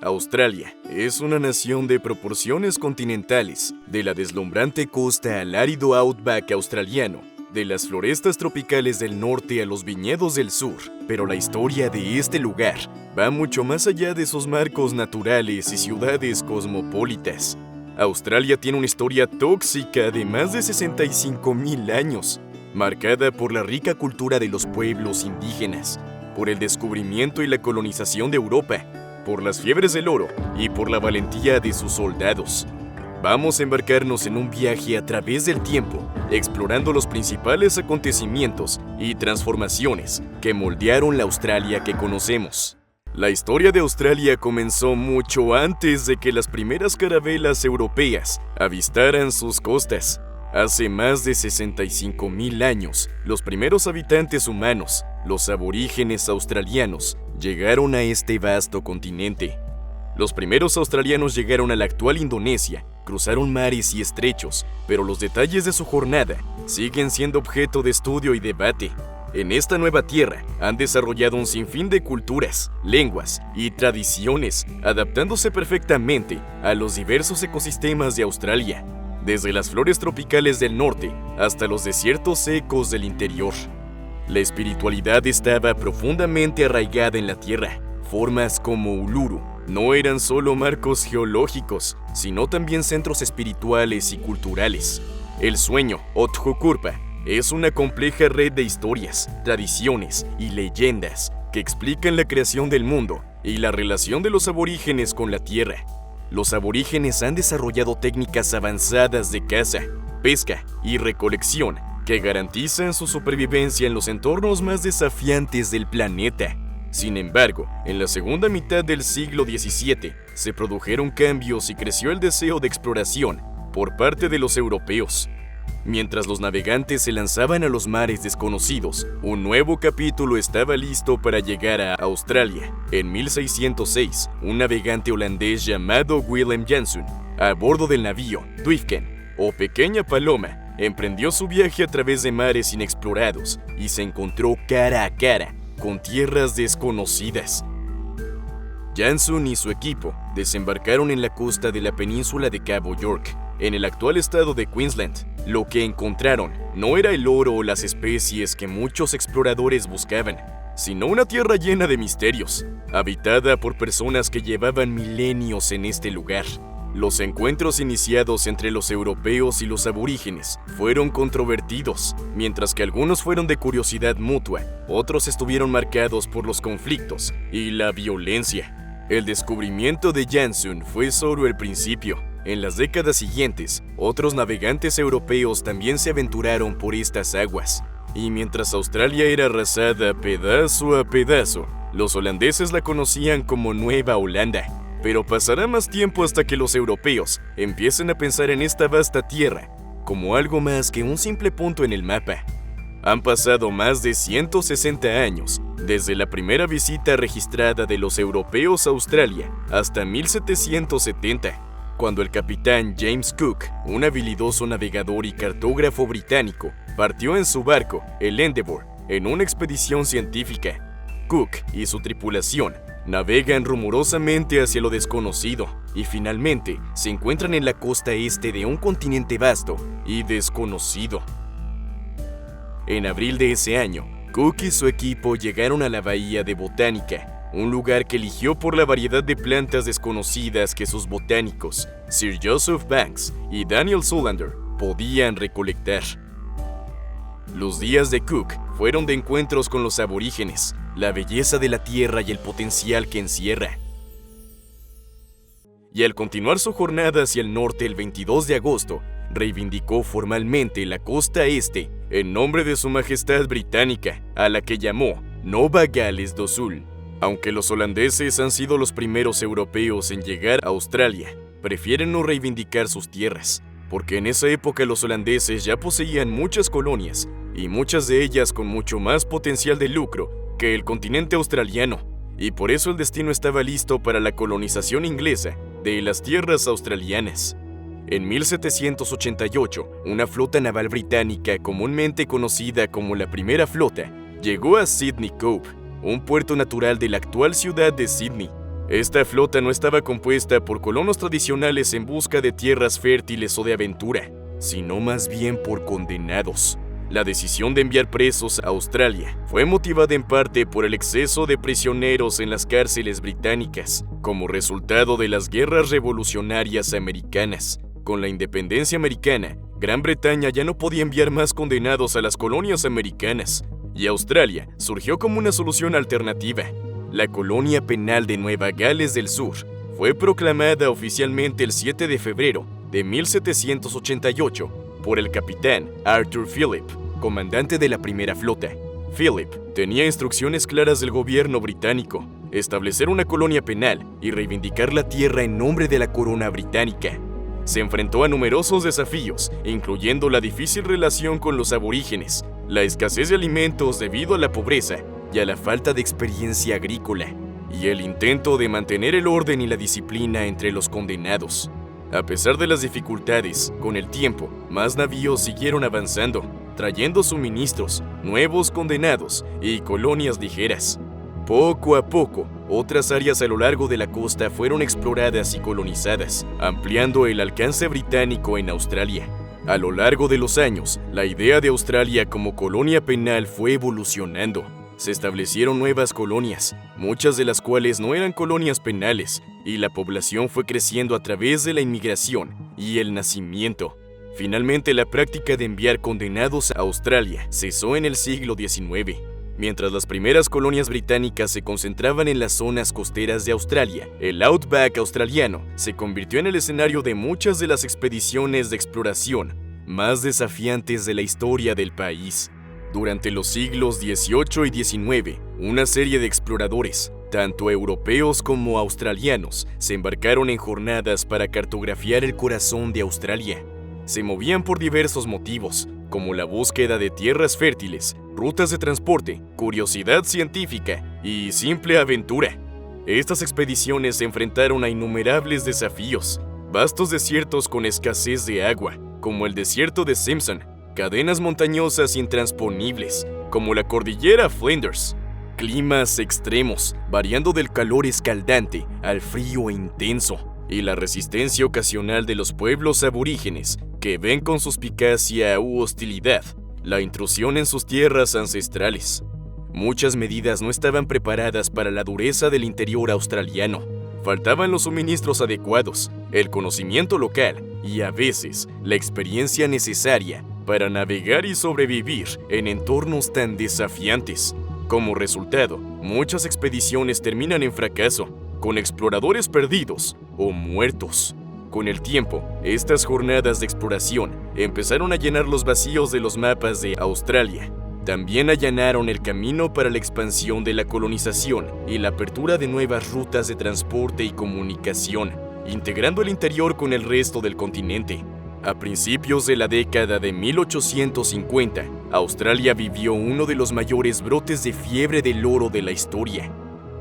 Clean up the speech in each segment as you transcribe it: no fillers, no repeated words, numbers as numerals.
Australia es una nación de proporciones continentales, de la deslumbrante costa al árido outback australiano, de las florestas tropicales del norte a los viñedos del sur, pero la historia de este lugar va mucho más allá de sus marcos naturales y ciudades cosmopolitas. Australia tiene una historia tóxica de más de 65,000 años, marcada por la rica cultura de los pueblos indígenas, por el descubrimiento y la colonización de Europa, por las fiebres del oro y por la valentía de sus soldados. Vamos a embarcarnos en un viaje a través del tiempo, explorando los principales acontecimientos y transformaciones que moldearon la Australia que conocemos. La historia de Australia comenzó mucho antes de que las primeras carabelas europeas avistaran sus costas. Hace más de 65,000 años, los primeros habitantes humanos, los aborígenes australianos, llegaron a este vasto continente. Los primeros australianos llegaron a la actual Indonesia, cruzaron mares y estrechos, pero los detalles de su jornada siguen siendo objeto de estudio y debate. En esta nueva tierra han desarrollado un sinfín de culturas, lenguas y tradiciones, adaptándose perfectamente a los diversos ecosistemas de Australia, desde las flores tropicales del norte hasta los desiertos secos del interior. La espiritualidad estaba profundamente arraigada en la tierra. Formas como Uluru no eran solo marcos geológicos, sino también centros espirituales y culturales. El sueño, Otjokurpa, es una compleja red de historias, tradiciones y leyendas que explican la creación del mundo y la relación de los aborígenes con la tierra. Los aborígenes han desarrollado técnicas avanzadas de caza, pesca y recolección que garantizan su supervivencia en los entornos más desafiantes del planeta. Sin embargo, en la segunda mitad del siglo XVII se produjeron cambios y creció el deseo de exploración por parte de los europeos. Mientras los navegantes se lanzaban a los mares desconocidos, un nuevo capítulo estaba listo para llegar a Australia. En 1606, un navegante holandés llamado Willem Janszoon, a bordo del navío Duiven, o Pequeña Paloma, emprendió su viaje a través de mares inexplorados y se encontró cara a cara con tierras desconocidas. Janszoon y su equipo desembarcaron en la costa de la península de Cabo York, en el actual estado de Queensland. Lo que encontraron no era el oro o las especies que muchos exploradores buscaban, sino una tierra llena de misterios, habitada por personas que llevaban milenios en este lugar. Los encuentros iniciados entre los europeos y los aborígenes fueron controvertidos, mientras que algunos fueron de curiosidad mutua, otros estuvieron marcados por los conflictos y la violencia. El descubrimiento de Janszoon fue solo el principio. En las décadas siguientes, otros navegantes europeos también se aventuraron por estas aguas. Y mientras Australia era arrasada pedazo a pedazo, los holandeses la conocían como Nueva Holanda. Pero pasará más tiempo hasta que los europeos empiecen a pensar en esta vasta tierra como algo más que un simple punto en el mapa. Han pasado más de 160 años desde la primera visita registrada de los europeos a Australia hasta 1770, cuando el capitán James Cook, un habilidoso navegador y cartógrafo británico, partió en su barco, el Endeavour, en una expedición científica. Cook y su tripulación navegan rumorosamente hacia lo desconocido y finalmente se encuentran en la costa este de un continente vasto y desconocido. En abril de ese año, Cook y su equipo llegaron a la bahía de Botánica, un lugar que eligió por la variedad de plantas desconocidas que sus botánicos, Sir Joseph Banks y Daniel Solander, podían recolectar. Los días de Cook fueron de encuentros con los aborígenes, la belleza de la tierra y el potencial que encierra. Y al continuar su jornada hacia el norte el 22 de agosto, reivindicó formalmente la costa este en nombre de su majestad británica, a la que llamó Nova Gales do Sul. Aunque los holandeses han sido los primeros europeos en llegar a Australia, prefieren no reivindicar sus tierras, porque en esa época los holandeses ya poseían muchas colonias, y muchas de ellas con mucho más potencial de lucro que el continente australiano, y por eso el destino estaba listo para la colonización inglesa de las tierras australianas. En 1788, una flota naval británica comúnmente conocida como la Primera Flota, llegó a Sydney Cove, un puerto natural de la actual ciudad de Sydney. Esta flota no estaba compuesta por colonos tradicionales en busca de tierras fértiles o de aventura, sino más bien por condenados. La decisión de enviar presos a Australia fue motivada en parte por el exceso de prisioneros en las cárceles británicas, como resultado de las guerras revolucionarias americanas. Con la independencia americana, Gran Bretaña ya no podía enviar más condenados a las colonias americanas, y Australia surgió como una solución alternativa. La colonia penal de Nueva Gales del Sur fue proclamada oficialmente el 7 de febrero de 1788 por el capitán Arthur Phillip, comandante de la primera flota. Phillip tenía instrucciones claras del gobierno británico: establecer una colonia penal y reivindicar la tierra en nombre de la corona británica. Se enfrentó a numerosos desafíos, incluyendo la difícil relación con los aborígenes, la escasez de alimentos debido a la pobreza y a la falta de experiencia agrícola, y el intento de mantener el orden y la disciplina entre los condenados. A pesar de las dificultades, con el tiempo, más navíos siguieron avanzando, trayendo suministros, nuevos condenados y colonias ligeras. Poco a poco, otras áreas a lo largo de la costa fueron exploradas y colonizadas, ampliando el alcance británico en Australia. A lo largo de los años, la idea de Australia como colonia penal fue evolucionando. Se establecieron nuevas colonias, muchas de las cuales no eran colonias penales, y la población fue creciendo a través de la inmigración y el nacimiento. Finalmente, la práctica de enviar condenados a Australia cesó en el siglo XIX. Mientras las primeras colonias británicas se concentraban en las zonas costeras de Australia, el Outback australiano se convirtió en el escenario de muchas de las expediciones de exploración más desafiantes de la historia del país. Durante los siglos XVIII y XIX, una serie de exploradores, tanto europeos como australianos, se embarcaron en jornadas para cartografiar el corazón de Australia. Se movían por diversos motivos, como la búsqueda de tierras fértiles, rutas de transporte, curiosidad científica y simple aventura. Estas expediciones se enfrentaron a innumerables desafíos: vastos desiertos con escasez de agua, como el desierto de Simpson; cadenas montañosas intransponibles, como la cordillera Flinders; climas extremos, variando del calor escaldante al frío intenso; y la resistencia ocasional de los pueblos aborígenes, que ven con suspicacia u hostilidad la intrusión en sus tierras ancestrales. Muchas medidas no estaban preparadas para la dureza del interior australiano. Faltaban los suministros adecuados, el conocimiento local y, a veces, la experiencia necesaria para navegar y sobrevivir en entornos tan desafiantes. Como resultado, muchas expediciones terminan en fracaso, con exploradores perdidos o muertos. Con el tiempo, estas jornadas de exploración empezaron a llenar los vacíos de los mapas de Australia. También allanaron el camino para la expansión de la colonización y la apertura de nuevas rutas de transporte y comunicación, integrando el interior con el resto del continente. A principios de la década de 1850, Australia vivió uno de los mayores brotes de fiebre del oro de la historia.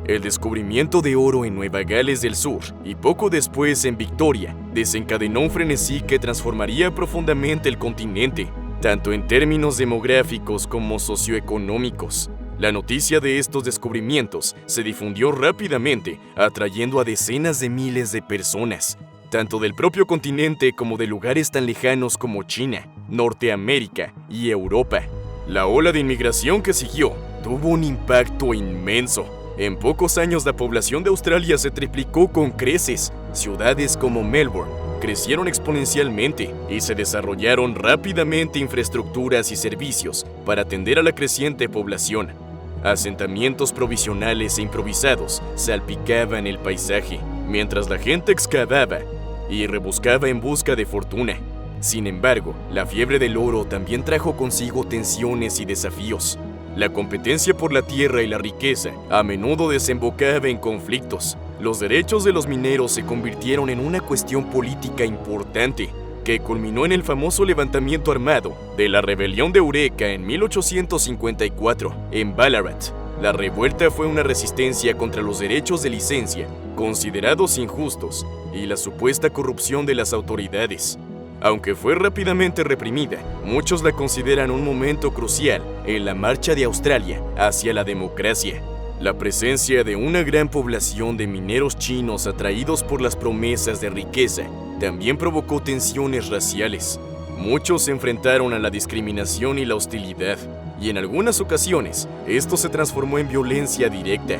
El descubrimiento de oro en Nueva Gales del Sur y poco después en Victoria desencadenó un frenesí que transformaría profundamente el continente, tanto en términos demográficos como socioeconómicos. La noticia de estos descubrimientos se difundió rápidamente, atrayendo a decenas de miles de personas, tanto del propio continente como de lugares tan lejanos como China, Norteamérica y Europa. La ola de inmigración que siguió tuvo un impacto inmenso. En pocos años la población de Australia se triplicó con creces. Ciudades como Melbourne crecieron exponencialmente y se desarrollaron rápidamente infraestructuras y servicios para atender a la creciente población. Asentamientos provisionales e improvisados salpicaban el paisaje, mientras la gente excavaba y rebuscaba en busca de fortuna. Sin embargo, la fiebre del oro también trajo consigo tensiones y desafíos. La competencia por la tierra y la riqueza a menudo desembocaba en conflictos. Los derechos de los mineros se convirtieron en una cuestión política importante, que culminó en el famoso levantamiento armado de la rebelión de Eureka en 1854 en Ballarat. La revuelta fue una resistencia contra los derechos de licencia, considerados injustos, y la supuesta corrupción de las autoridades. Aunque fue rápidamente reprimida, muchos la consideran un momento crucial en la marcha de Australia hacia la democracia. La presencia de una gran población de mineros chinos atraídos por las promesas de riqueza también provocó tensiones raciales. Muchos se enfrentaron a la discriminación y la hostilidad, y en algunas ocasiones esto se transformó en violencia directa.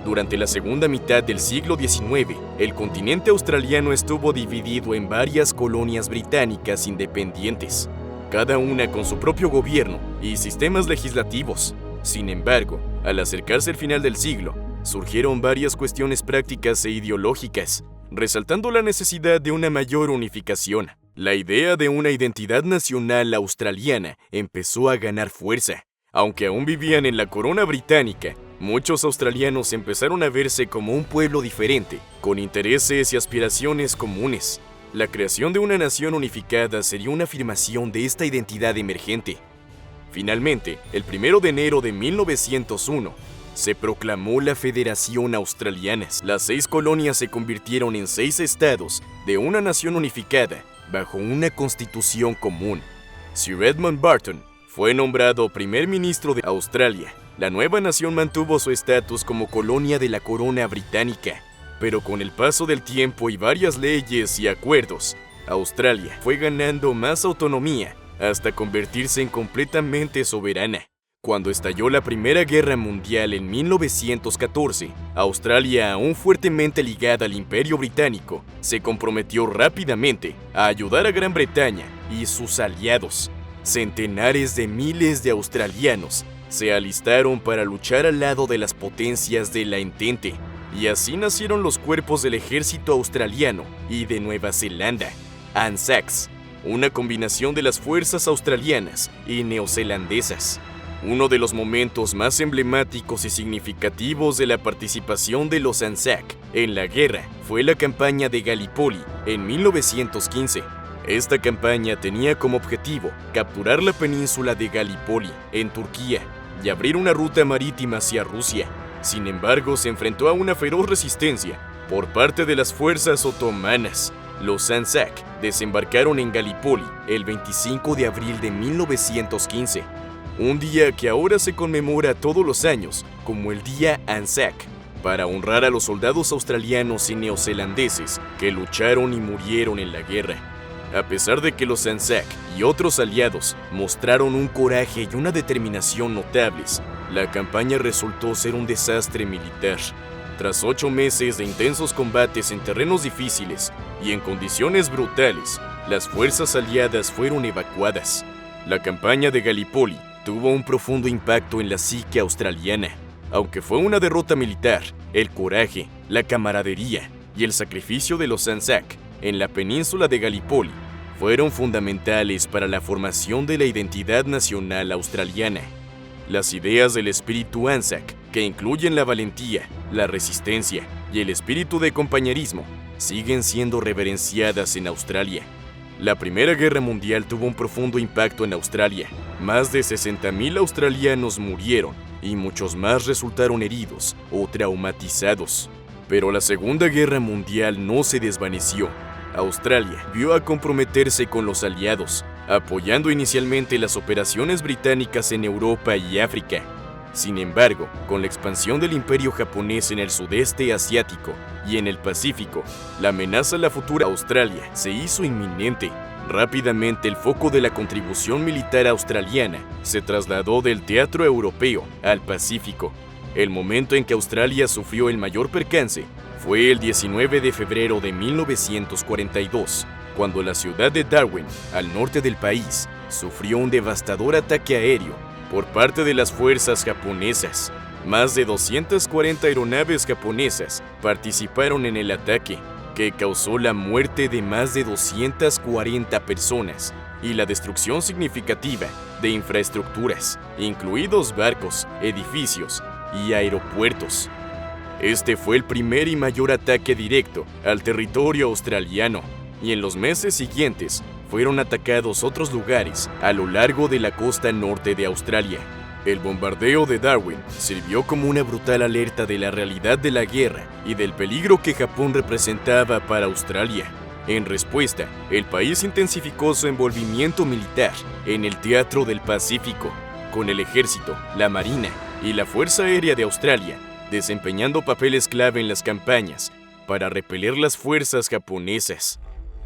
Durante la segunda mitad del siglo XIX, el continente australiano estuvo dividido en varias colonias británicas independientes, cada una con su propio gobierno y sistemas legislativos. Sin embargo, al acercarse el final del siglo, surgieron varias cuestiones prácticas e ideológicas, resaltando la necesidad de una mayor unificación. La idea de una identidad nacional australiana empezó a ganar fuerza. Aunque aún vivían en la corona británica, muchos australianos empezaron a verse como un pueblo diferente, con intereses y aspiraciones comunes. La creación de una nación unificada sería una afirmación de esta identidad emergente. Finalmente, el 1 de enero de 1901, se proclamó la Federación Australiana. Las 6 colonias se convirtieron en 6 estados de una nación unificada bajo una constitución común. Sir Edmund Barton fue nombrado primer ministro de Australia. La nueva nación mantuvo su estatus como colonia de la corona británica, pero con el paso del tiempo y varias leyes y acuerdos, Australia fue ganando más autonomía hasta convertirse en completamente soberana. Cuando estalló la Primera Guerra Mundial en 1914, Australia, aún fuertemente ligada al Imperio Británico, se comprometió rápidamente a ayudar a Gran Bretaña y sus aliados. Centenares de miles de australianos se alistaron para luchar al lado de las potencias de la Entente, y así nacieron los cuerpos del ejército australiano y de Nueva Zelanda, ANZACs, una combinación de las fuerzas australianas y neozelandesas. Uno de los momentos más emblemáticos y significativos de la participación de los ANZAC en la guerra fue la campaña de Gallipoli en 1915. Esta campaña tenía como objetivo capturar la península de Gallipoli en Turquía y abrir una ruta marítima hacia Rusia. Sin embargo, se enfrentó a una feroz resistencia por parte de las fuerzas otomanas. Los ANZAC desembarcaron en Gallipoli el 25 de abril de 1915, un día que ahora se conmemora todos los años como el Día ANZAC, para honrar a los soldados australianos y neozelandeses que lucharon y murieron en la guerra. A pesar de que los ANZAC y otros aliados mostraron un coraje y una determinación notables, la campaña resultó ser un desastre militar. Tras 8 meses de intensos combates en terrenos difíciles y en condiciones brutales, las fuerzas aliadas fueron evacuadas. La campaña de Gallipoli tuvo un profundo impacto en la psique australiana. Aunque fue una derrota militar, el coraje, la camaradería y el sacrificio de los ANZAC en la península de Gallipoli fueron fundamentales para la formación de la identidad nacional australiana. Las ideas del espíritu ANZAC, que incluyen la valentía, la resistencia y el espíritu de compañerismo, siguen siendo reverenciadas en Australia. La Primera Guerra Mundial tuvo un profundo impacto en Australia. Más de 60.000 australianos murieron y muchos más resultaron heridos o traumatizados. Pero la Segunda Guerra Mundial no se desvaneció. Australia vio a comprometerse con los aliados, apoyando inicialmente las operaciones británicas en Europa y África. Sin embargo, con la expansión del imperio japonés en el sudeste asiático y en el Pacífico, la amenaza a la futura Australia se hizo inminente. Rápidamente el foco de la contribución militar australiana se trasladó del teatro europeo al Pacífico. El momento en que Australia sufrió el mayor percance fue el 19 de febrero de 1942, cuando la ciudad de Darwin, al norte del país, sufrió un devastador ataque aéreo por parte de las fuerzas japonesas. Más de 240 aeronaves japonesas participaron en el ataque, que causó la muerte de más de 240 personas y la destrucción significativa de infraestructuras, incluidos barcos, edificios y aeropuertos. Este fue el primer y mayor ataque directo al territorio australiano, y en los meses siguientes fueron atacados otros lugares a lo largo de la costa norte de Australia. El bombardeo de Darwin sirvió como una brutal alerta de la realidad de la guerra y del peligro que Japón representaba para Australia. En respuesta, el país intensificó su envolvimiento militar en el teatro del Pacífico, con el ejército, la marina y la Fuerza Aérea de Australia desempeñando papeles clave en las campañas para repeler las fuerzas japonesas.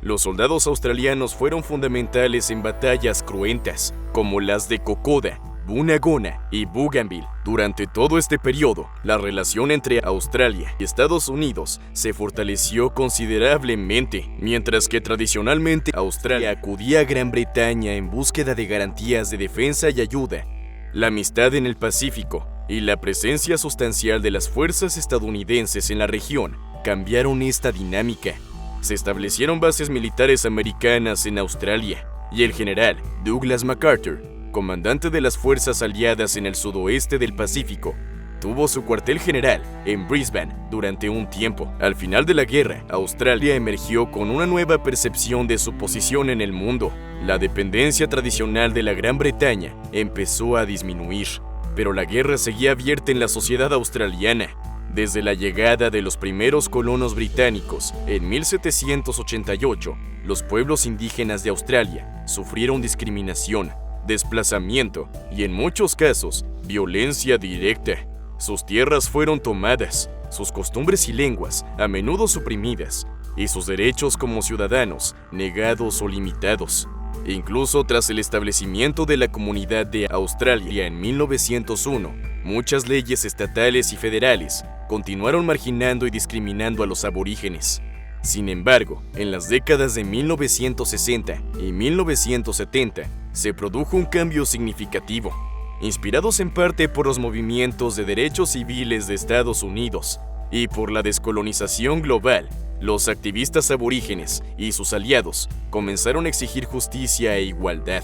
Los soldados australianos fueron fundamentales en batallas cruentas, como las de Kokoda, Bunagona y Bougainville. Durante todo este periodo, la relación entre Australia y Estados Unidos se fortaleció considerablemente, mientras que tradicionalmente Australia acudía a Gran Bretaña en búsqueda de garantías de defensa y ayuda. La amistad en el Pacífico y la presencia sustancial de las fuerzas estadounidenses en la región cambiaron esta dinámica. Se establecieron bases militares americanas en Australia, y el general Douglas MacArthur, comandante de las fuerzas aliadas en el sudoeste del Pacífico, tuvo su cuartel general en Brisbane durante un tiempo. Al final de la guerra, Australia emergió con una nueva percepción de su posición en el mundo. La dependencia tradicional de la Gran Bretaña empezó a disminuir, pero la guerra seguía abierta en la sociedad australiana. Desde la llegada de los primeros colonos británicos en 1788, los pueblos indígenas de Australia sufrieron discriminación, desplazamiento y, en muchos casos, violencia directa. Sus tierras fueron tomadas, sus costumbres y lenguas a menudo suprimidas, y sus derechos como ciudadanos negados o limitados. Incluso tras el establecimiento de la Comunidad de Australia en 1901, muchas leyes estatales y federales continuaron marginando y discriminando a los aborígenes. Sin embargo, en las décadas de 1960 y 1970 se produjo un cambio significativo, inspirados en parte por los movimientos de derechos civiles de Estados Unidos y por la descolonización global. Los activistas aborígenes y sus aliados comenzaron a exigir justicia e igualdad.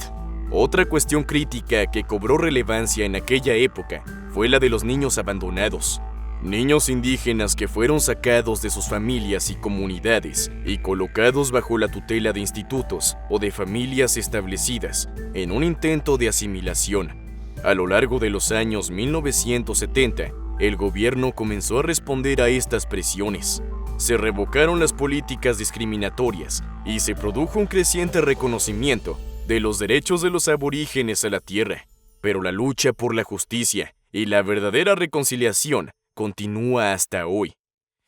Otra cuestión crítica que cobró relevancia en aquella época fue la de los niños abandonados. Niños indígenas que fueron sacados de sus familias y comunidades y colocados bajo la tutela de institutos o de familias establecidas en un intento de asimilación. A lo largo de los años 1970, el gobierno comenzó a responder a estas presiones. Se revocaron las políticas discriminatorias y se produjo un creciente reconocimiento de los derechos de los aborígenes a la tierra. Pero la lucha por la justicia y la verdadera reconciliación continúa hasta hoy.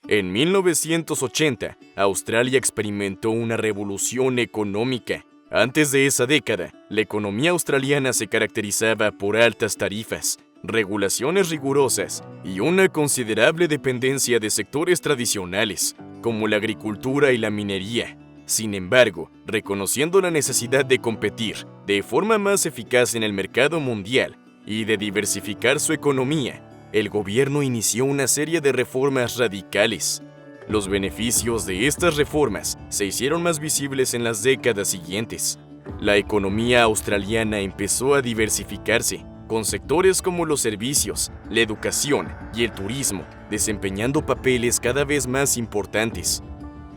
En 1980, Australia experimentó una revolución económica. Antes de esa década, la economía australiana se caracterizaba por altas tarifas, regulaciones rigurosas y una considerable dependencia de sectores tradicionales, como la agricultura y la minería. Sin embargo, reconociendo la necesidad de competir de forma más eficaz en el mercado mundial y de diversificar su economía, el gobierno inició una serie de reformas radicales. Los beneficios de estas reformas se hicieron más visibles en las décadas siguientes. La economía australiana empezó a diversificarse, con sectores como los servicios, la educación y el turismo desempeñando papeles cada vez más importantes.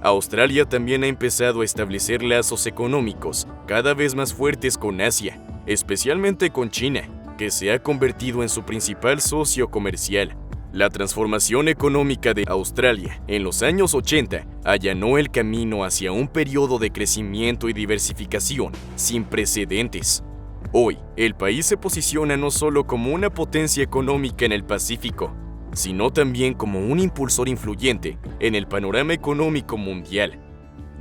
Australia también ha empezado a establecer lazos económicos cada vez más fuertes con Asia, especialmente con China, que se ha convertido en su principal socio comercial. La transformación económica de Australia en los años 80 allanó el camino hacia un periodo de crecimiento y diversificación sin precedentes. Hoy, el país se posiciona no solo como una potencia económica en el Pacífico, sino también como un impulsor influyente en el panorama económico mundial.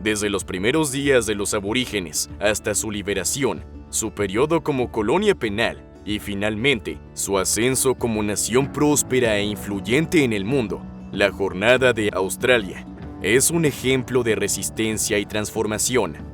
Desde los primeros días de los aborígenes hasta su liberación, su periodo como colonia penal y finalmente su ascenso como nación próspera e influyente en el mundo, la Jornada de Australia es un ejemplo de resistencia y transformación.